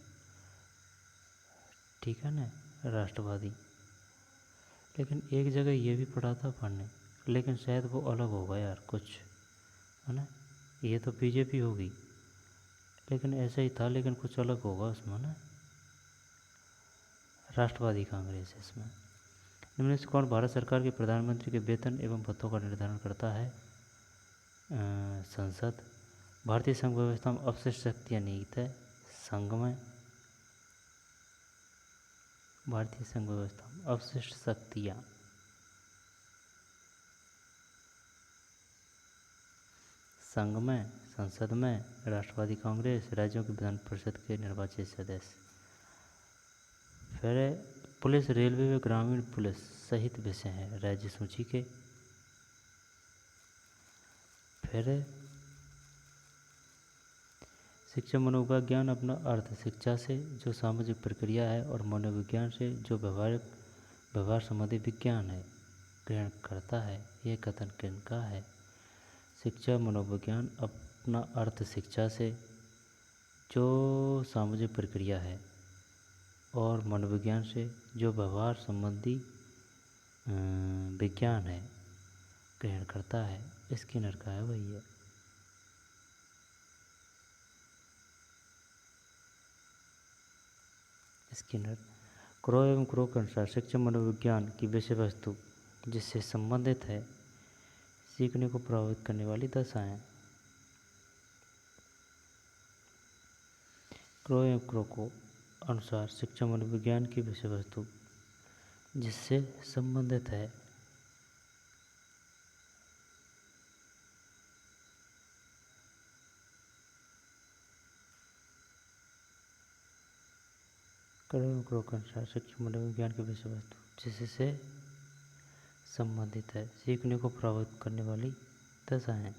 ठीक है ना, राष्ट्रवादी। लेकिन एक जगह ये भी पढ़ा था पढ़ने, लेकिन शायद वो अलग होगा यार कुछ, है ना। ये तो बीजेपी होगी, लेकिन ऐसा ही था, लेकिन कुछ अलग होगा उसमें ना। राष्ट्रवादी कांग्रेस इसमें। निम्न से कौन भारत सरकार के प्रधानमंत्री के वेतन एवं भत्तों का निर्धारण करता है? संसद। भारतीय संघ व्यवस्था में अवशिष्ट शक्तियाँ निहित है संघ में। भारतीय संघ व्यवस्था में अवशिष्ट शक्तियाँ संघ में, संसद में, राष्ट्रवादी कांग्रेस, राज्यों की विधान परिषद के निर्वाचित सदस्य। फिर पुलिस, रेलवे व ग्रामीण पुलिस सहित विषय हैं राज्य सूची के। फिर शिक्षा मनोविज्ञान अपना अर्थ शिक्षा से जो सामाजिक प्रक्रिया है और मनोविज्ञान से जो व्यवहार संबंधी विज्ञान है ग्रहण करता है। यह कथन किनका है? शिक्षा मनोविज्ञान अपना अर्थ शिक्षा से जो सामाजिक प्रक्रिया है और मनोविज्ञान से जो व्यवहार संबंधी विज्ञान है ग्रहण करता है। स्किनर का है वही है। स्किनर। क्रो एवं क्रो के अनुसार शिक्षा मनोविज्ञान की विषय वस्तु जिससे संबंधित है सीखने को प्रभावित करने वाली दशाएं। क्रो एवं क्रो को अनुसार शिक्षा मनोविज्ञान की विषय वस्तु जिससे संबंधित है क्रो के अनुसार शिक्षा मनोविज्ञान की विषय वस्तु जिससे संबंधित है सीखने को प्रभावित करने वाली दशाएं।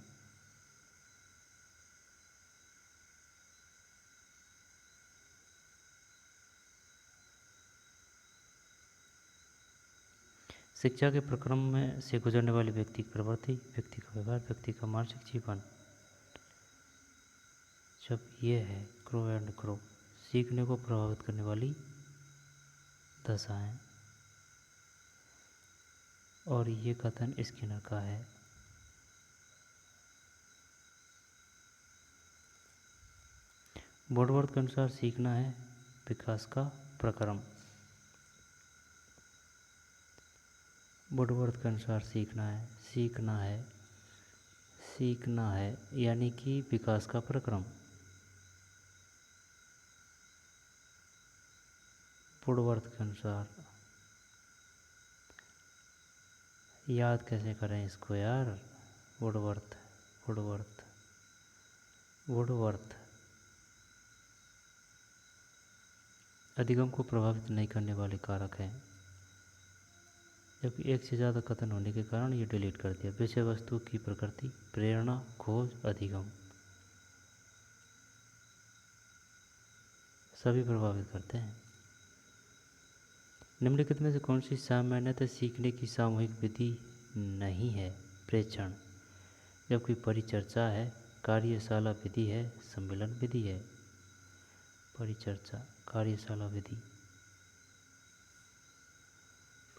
शिक्षा के प्रक्रम में से गुजरने वाले व्यक्ति की प्रवृत्ति, व्यक्ति का व्यवहार, व्यक्ति का मानसिक जीवन, जब ये है क्रो एंड क्रो सीखने को प्रभावित करने वाली दशाएं। और ये कथन स्किनर का है। वुडवर्थ के अनुसार सीखना है विकास का प्रक्रम। वुडवर्थ के अनुसार सीखना है यानी कि विकास का प्रक्रम। वुडवर्थ के अनुसार याद कैसे करें इसको यार? वुडवर्थ अधिगम को प्रभावित नहीं करने वाले कारक हैं, जबकि एक से ज़्यादा कथन होने के कारण ये डिलीट कर दिया। विषय वस्तु की प्रकृति, प्रेरणा, खोज, अधिगम सभी प्रभावित करते हैं। निम्नलिखित में से कौन सी सामान्यतः सीखने की सामूहिक विधि नहीं है? प्रेक्षण, जबकि परिचर्चा है, कार्यशाला विधि है, सम्मेलन विधि है। परिचर्चा, कार्यशाला विधि,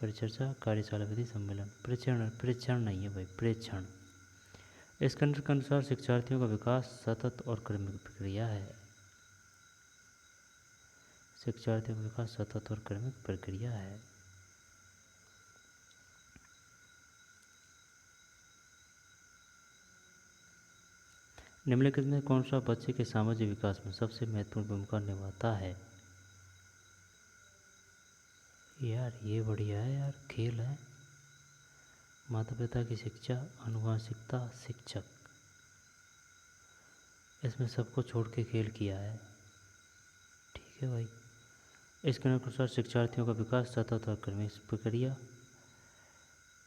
परिचर्चा, कार्यशाला, विधि, सम्मेलन। प्रेक्षण नहीं है भाई, प्रेक्षण। इसके अनुसार शिक्षार्थियों का विकास सतत और क्रमिक प्रक्रिया है। शिक्षार्थियों का विकास सतत और क्रमिक प्रक्रिया है। निम्नलिखित में कौन सा बच्चे के सामाजिक विकास में सबसे महत्वपूर्ण भूमिका निभाता है? यार ये बढ़िया है यार, खेल है। माता पिता की शिक्षा, आनुवंशिकता, शिक्षक। इसमें सबको छोड़ के खेल किया है। ठीक है भाई। इसके अनुसार शिक्षार्थियों का विकास सतत और क्रमिक प्रक्रिया।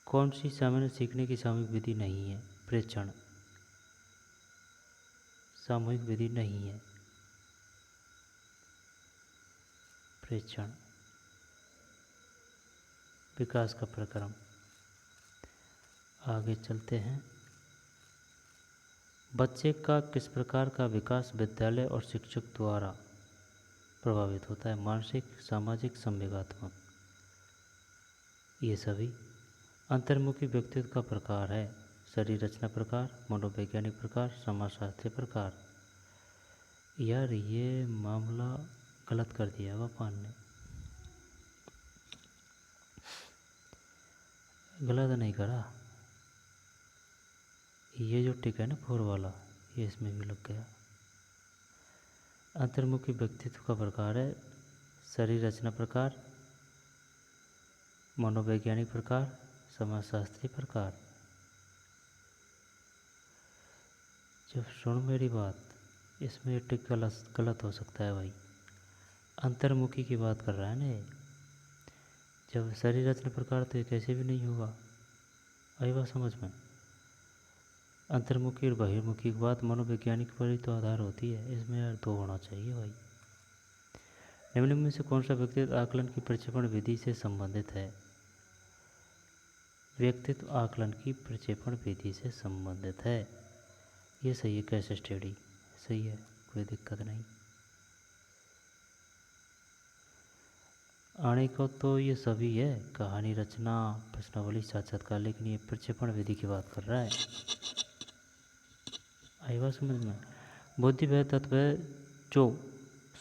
कौन सी सामान्य सीखने की सामूहिक विधि नहीं है? प्रेक्षण। सामूहिक विधि नहीं है प्रेक्षण। विकास का प्रक्रम। आगे चलते हैं। बच्चे का किस प्रकार का विकास विद्यालय और शिक्षक द्वारा प्रभावित होता है? मानसिक, सामाजिक, संवेगात्मक। ये सभी। अंतर्मुखी व्यक्तित्व का प्रकार है शरीर रचना प्रकार, मनोवैज्ञानिक प्रकार, समाजशास्त्रीय प्रकार। यार ये मामला गलत कर दिया पापा ने। गलत नहीं करा। ये जो टिक है ना 4 वाला, ये इसमें भी लग गया। अंतर्मुखी व्यक्तित्व का प्रकार है शरीर रचना प्रकार, मनोवैज्ञानिक प्रकार, समाजशास्त्रीय प्रकार। जब सुन मेरी बात, इसमें ये टिक गलत हो सकता है भाई। अंतर्मुखी की बात कर रहा है ना। जब शरीर रचना प्रकार तो ये कैसे भी नहीं होगा। आई बात समझ में? अंतर्मुखी और बहिर्मुखी की बात मनोवैज्ञानिक पर ही तो आधार होती है। इसमें यार 2 होना चाहिए भाई। निम्न में से कौन सा व्यक्तित्व आकलन की प्रक्षेपण विधि से संबंधित है? व्यक्तित्व आकलन की प्रक्षेपण विधि से संबंधित है। ये सही है। केस स्टडी सही है, कोई दिक्कत नहीं। आने को तो ये सभी है, कहानी रचना, प्रश्नावली, साक्षात्कार, लेकिन ये प्रक्षेपण विधि की बात कर रहा है। आई बात समझ में? बुद्धि वह तत्व है जो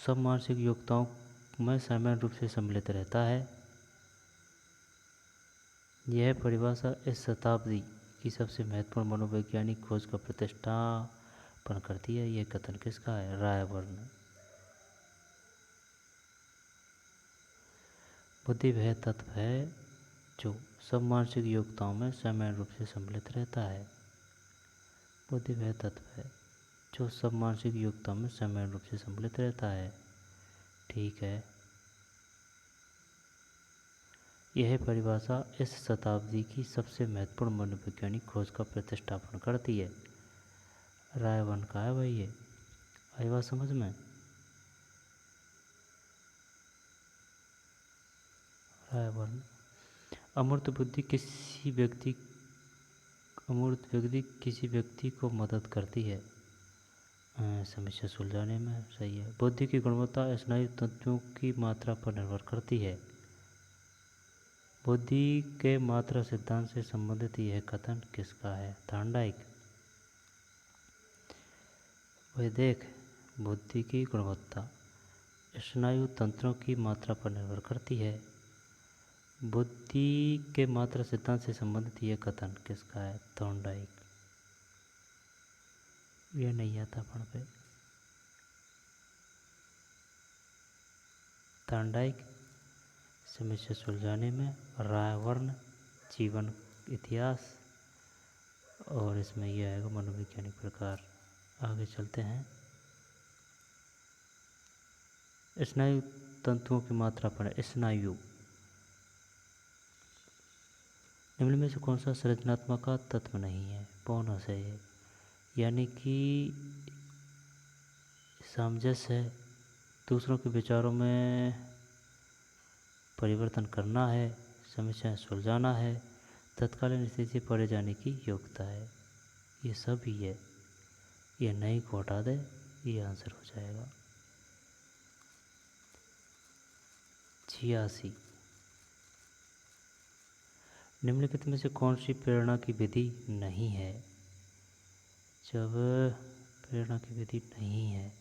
सब मानसिक योग्यताओं में समान रूप से सम्मिलित रहता है। यह परिभाषा इस शताब्दी की सबसे महत्वपूर्ण मनोवैज्ञानिक खोज का प्रतिष्ठापन करती है। यह कथन किसका है? रायबर्न। बुद्धि वह तत्व है जो सब मानसिक योग्यताओं में समान रूप से सम्मिलित रहता है। बुद्धि वह तत्व है जो सब मानसिक योग्यताओं में समान रूप से सम्मिलित रहता है। ठीक है। यह परिभाषा इस शताब्दी की सबसे महत्वपूर्ण मनोवैज्ञानिक खोज का प्रतिष्ठापन करती है। रायबर्न का है भाई ये। आई बात समझ में? रायबर्न। अमूर्त बुद्धि किसी व्यक्ति को मदद करती है समस्या सुलझाने में। सही है। बुद्धि की गुणवत्ता स्नायु तंतुओं की मात्रा पर निर्भर करती है। बुद्धि के मात्रा सिद्धांत से संबंधित यह कथन किसका है? थॉर्नडाइक। वह देख, बुद्धि की गुणवत्ता स्नायु तंत्रों की मात्रा पर निर्भर करती है। बुद्धि के मात्रा सिद्धांत से संबंधित यह कथन किसका है? थॉर्नडाइक। यह नहीं आता पढ़ पे। थॉर्नडाइक समस्या सुलझाने में, रायबर्न जीवन इतिहास, और इसमें यह आएगा मनोवैज्ञानिक प्रकार। आगे चलते हैं। स्नायु तंतुओं की मात्रा पर स्नायु। निम्न में से कौन सा संरचनात्मक का तत्व नहीं है? बोनस है ये। यानी कि सामंजस्य है, दूसरों के विचारों में परिवर्तन करना है, समस्याएं सुलझाना है, तत्कालीन स्थिति से परे जाने की योग्यता है। ये सब ही है। ये नहीं को हटा दे, ये आंसर हो जाएगा। 86। निम्नलिखित में से कौन सी प्रेरणा की विधि नहीं है? जब प्रेरणा की विधि नहीं है,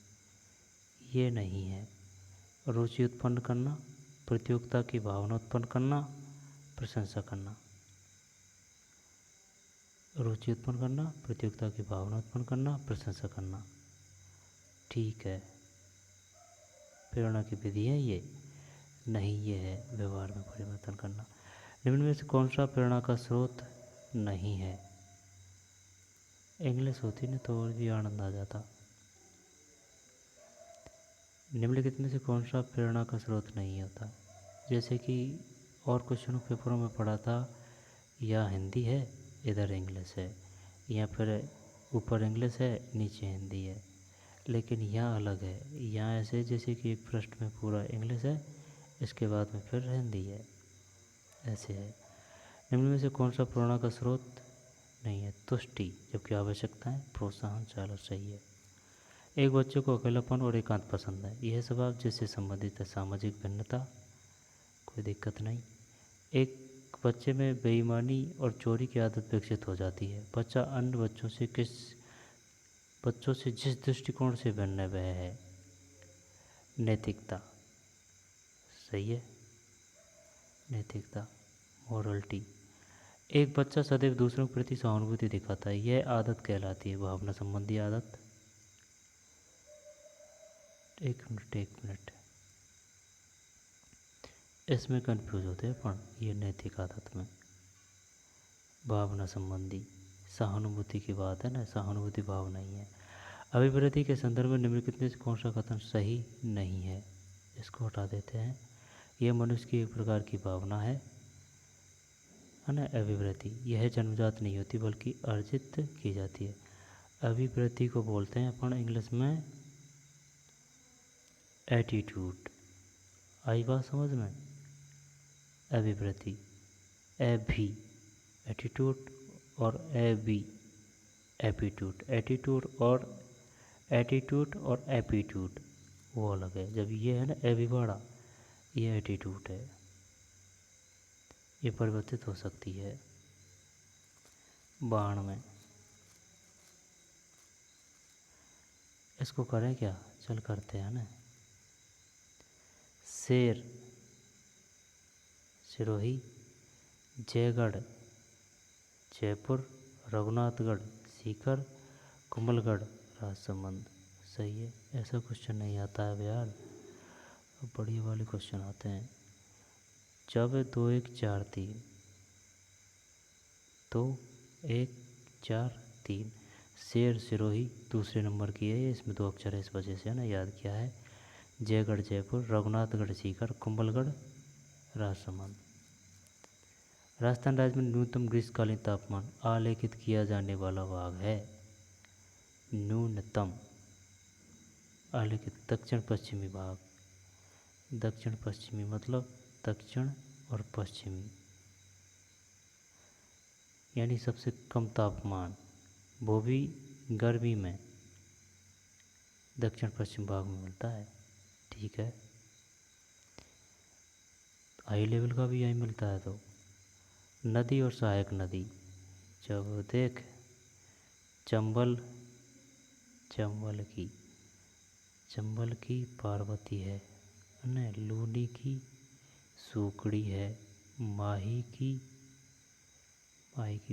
ये नहीं है। रुचि उत्पन्न करना, प्रतियोगिता की भावना उत्पन्न करना, प्रशंसा करना। रुचि उत्पन्न करना, प्रतियोगिता की भावना उत्पन्न करना, प्रशंसा करना। ठीक है, प्रेरणा की विधि है ये नहीं, ये है व्यवहार में परिवर्तन करना। निम्न में से कौन सा प्रेरणा का स्रोत नहीं है? इंग्लिश होती ना तो और भी आनंद आ जाता। निम्नलिखित में से कौन सा प्रेरणा का स्रोत नहीं होता? जैसे कि और क्वेश्चनों पेपरों में पढ़ा था, या हिंदी है इधर इंग्लिश है, या फिर ऊपर इंग्लिश है नीचे हिंदी है, लेकिन यहाँ अलग है। यहाँ ऐसे जैसे कि एक पृष्ठ में पूरा इंग्लिश है, इसके बाद में फिर हिंदी है, ऐसे है। निम्न में से कौन सा प्रेरणा का स्रोत नहीं है? तुष्टि, जबकि आवश्यकताएं प्रोत्साहन चालक सही है। एक बच्चे को अकेलापन और एकांत पसंद है, यह स्वभाव जिससे संबंधित है। सामाजिक भिन्नता, कोई दिक्कत नहीं। एक बच्चे में बेईमानी और चोरी की आदत विकसित हो जाती है। बच्चा अन्य बच्चों से जिस दृष्टिकोण से भिन्न है वह है नैतिकता, सही है, नैतिकता, मोरलिटी। एक बच्चा सदैव दूसरों के प्रति सहानुभूति दिखाता है, यह आदत कहलाती है भावना संबंधी आदत। एक मिनट, इसमें कंफ्यूज होते हैं अपन, ये नैतिक आदत में भावना संबंधी सहानुभूति की बात है ना, सहानुभूति भाव नहीं है। अभिवृद्धि के संदर्भ में निम्नलिखित में से कौन सा कथन सही नहीं है? इसको हटा देते हैं। यह मनुष्य की एक प्रकार की भावना है ना। अभिवृद्धि यह जन्मजात नहीं होती बल्कि अर्जित की जाती है। अभिवृद्धि को बोलते हैं अपन इंग्लिश में एटीट्यूड। आई बात समझ में? अभिवृद्धि, एभी एटीट्यूड और एबी एपीट्यूड। एटीट्यूड और एपीट्यूड वो अलग है। जब ये है ना एविवाड़ा, ये एटीट्यूड है, ये परिवर्तित हो सकती है बाण में। इसको करें क्या? चल करते हैं ना। शेर, सिरोही, जयगढ़, जयपुर, रघुनाथगढ़, सीकर, कुंभलगढ़, राजसमंद, सही है। ऐसा क्वेश्चन नहीं आता है यार, अब बढ़िया वाले क्वेश्चन आते हैं। जब 2 1 4 3, 2 1 4 3, शेर सिरोही दूसरे नंबर की है, इसमें 2 अक्षर है, इस वजह से है ना याद किया है। जयगढ़ जयपुर, रघुनाथगढ़ सीकर, कुंभलगढ़ राजसमंद। राजस्थान राज्य में न्यूनतम ग्रीष्मकालीन तापमान आलेखित किया जाने वाला भाग है। न्यूनतम आलेखित दक्षिण पश्चिमी भाग। दक्षिण पश्चिमी मतलब दक्षिण और पश्चिमी, यानी सबसे कम तापमान वो भी गर्मी में दक्षिण पश्चिम भाग में मिलता है। ठीक है, हाई लेवल का भी यही मिलता है। तो नदी और सहायक नदी, जब देख चंबल, चंबल की पार्वती है न, लूनी की सूकड़ी है, माही की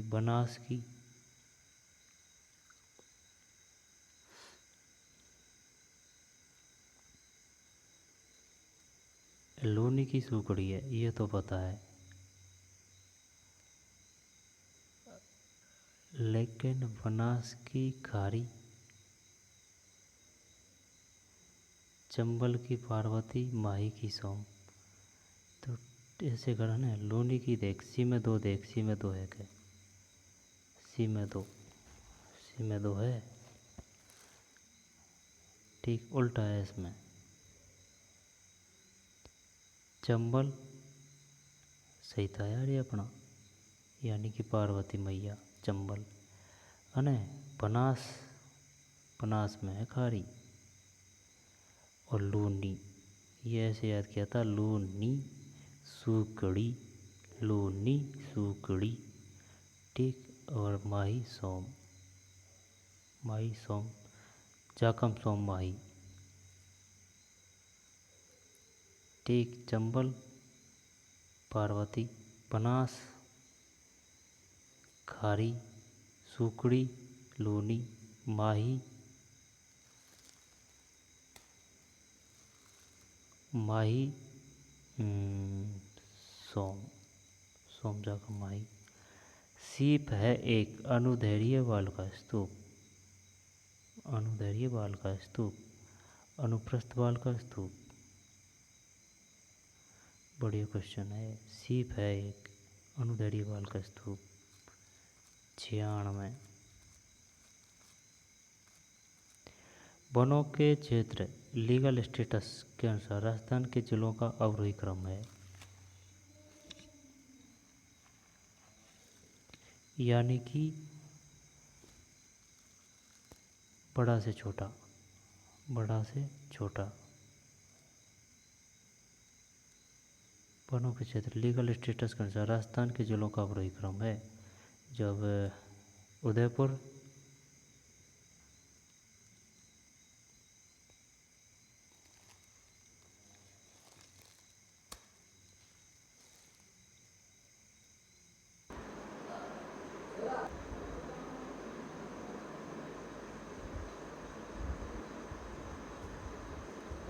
बनास की, लूनी की सूकड़ी है, ये तो पता है, लेकिन बनास की खारी, चंबल की पार्वती, माही की सोम। तो ऐसे कर ना, लूनी की देख, सी में 2 देख, सी में 2 है क्या? सी में 2 है, ठीक उल्टा है इसमें। चंबल सही था यार ये अपना, यानी कि पार्वती मैया चंबल, है बनास, बनास में है खारी। और लूनी, ये ऐसे याद किया था, लूनी सूकड़ी, लूनी सूकड़ी, ठीक। और माही सोम, माही सोम, जाकम सोम माही, ठीक। चंबल पार्वती, बनास खारी, सूकड़ी लूनी, माही माही सोम, सोम जाकर माही। सीप है एक अनुदैर्घ्य बाल का स्तूप, अनुदैर्घ्य बाल का स्तूप, अनुप्रस्थ बाल का स्तूप। बढ़िया क्वेश्चन है। सीप है एक अनुदैर्घ्य बाल का स्तूप। 96। वनों के क्षेत्र लीगल स्टेटस के अनुसार राजस्थान के जिलों का अवरोही क्रम है, यानी कि बड़ा से छोटा, बड़ा से छोटा। वनों के क्षेत्र लीगल स्टेटस के अनुसार राजस्थान के जिलों का अवरोही क्रम है। जब उदयपुर,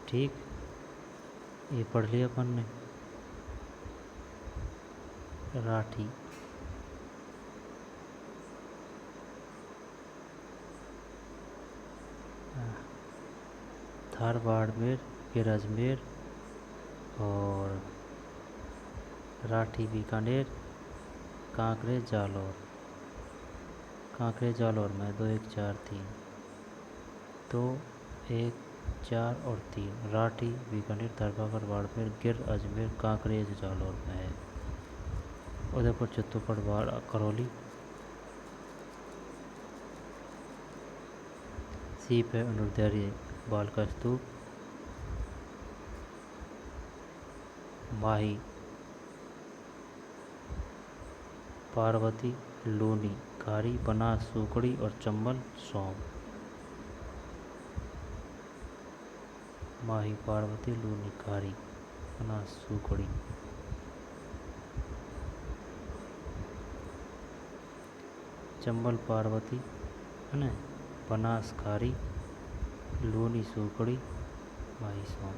ठीक, ये पढ़ लिया अपन ने। राठी, थार बाड़मेर, फिर अजमेर और राठी बीकानेर, कांकरे जालौर। कांकरे जालौर में 2 1 4 3, 2 1 4 और 3। राठी बीकानेर थारपाकर बाड़मेर गिर अजमेर कांकरे जालौर में है। उदयपुर चित्तौड़गढ़ बाड़ करौली। सीप है अनुदैर्घ्य बाल का स्तूप। माही पार्वती लूनी खारी बनास सूकड़ी और चंबल सोम। माही पार्वती लूनी खारी बनास सूकड़ी। चंबल पार्वती है ना, बनास खारी लूनी सूकड़ी माही सोम।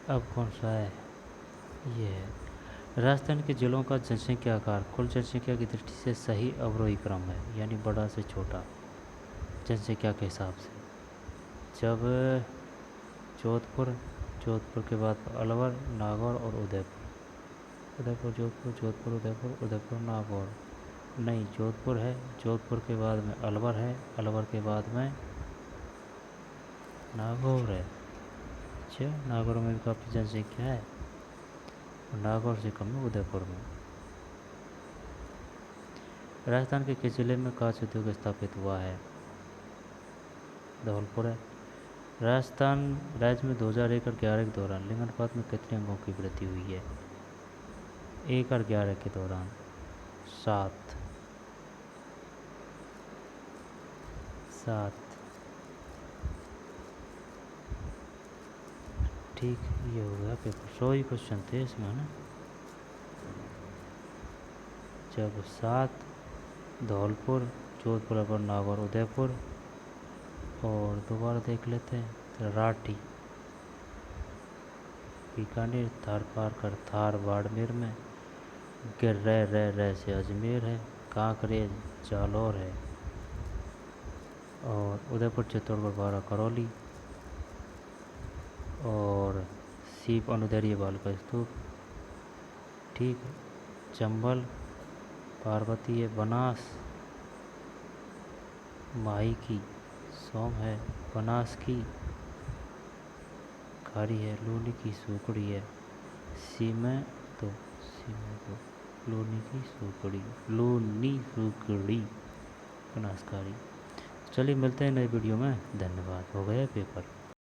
अब कौन सा है? ये है राजस्थान के जिलों का जनसंख्या आकार कुल जनसंख्या की दृष्टि से सही अवरोही क्रम है, यानी बड़ा से छोटा जनसंख्या के हिसाब से। जब जोधपुर, जोधपुर के बाद अलवर, नागौर और उदयपुर। उदयपुर जोधपुर, जोधपुर उदयपुर, उदयपुर नागौर। नहीं, जोधपुर है, जोधपुर के बाद में अलवर है, अलवर के बाद में नागौर है। अच्छा, नागौर में भी काफ़ी जनसंख्या है और नागौर से कम है उदयपुर में। राजस्थान के किस जिले में कांच उद्योग स्थापित हुआ है? धौलपुर है। राजस्थान राज्य में 2001 और 11 के दौरान लिंग अनुपात में कितने अंगों की वृद्धि हुई है? 1 और 11 के दौरान 7। ठीक, ये हो गया पेपर। 100 ही क्वेश्चन थे इसमें ना। जब 7 धौलपुर, जोधपुर पर नागौर उदयपुर, और दोबारा देख लेते हैं तो राठी बीकानेर थारपारकर थार बाड़मेर में, गिर रे से अजमेर है, कांकरे जालौर है और उदयपुर चित्तौड़गढ़ बारा करौली और सीप अनुदैर्घ्य बाल का स्तूप, ठीक। चंबल पार्वती है, बनास माही की सोम है, बनास की खारी है, लूनी की सूकड़ी है, सीमे तो लूनी की सूकड़ी, लूनी सूकड़ी बनासकारी। चलिए मिलते हैं नई वीडियो में। धन्यवाद। हो गया पेपर।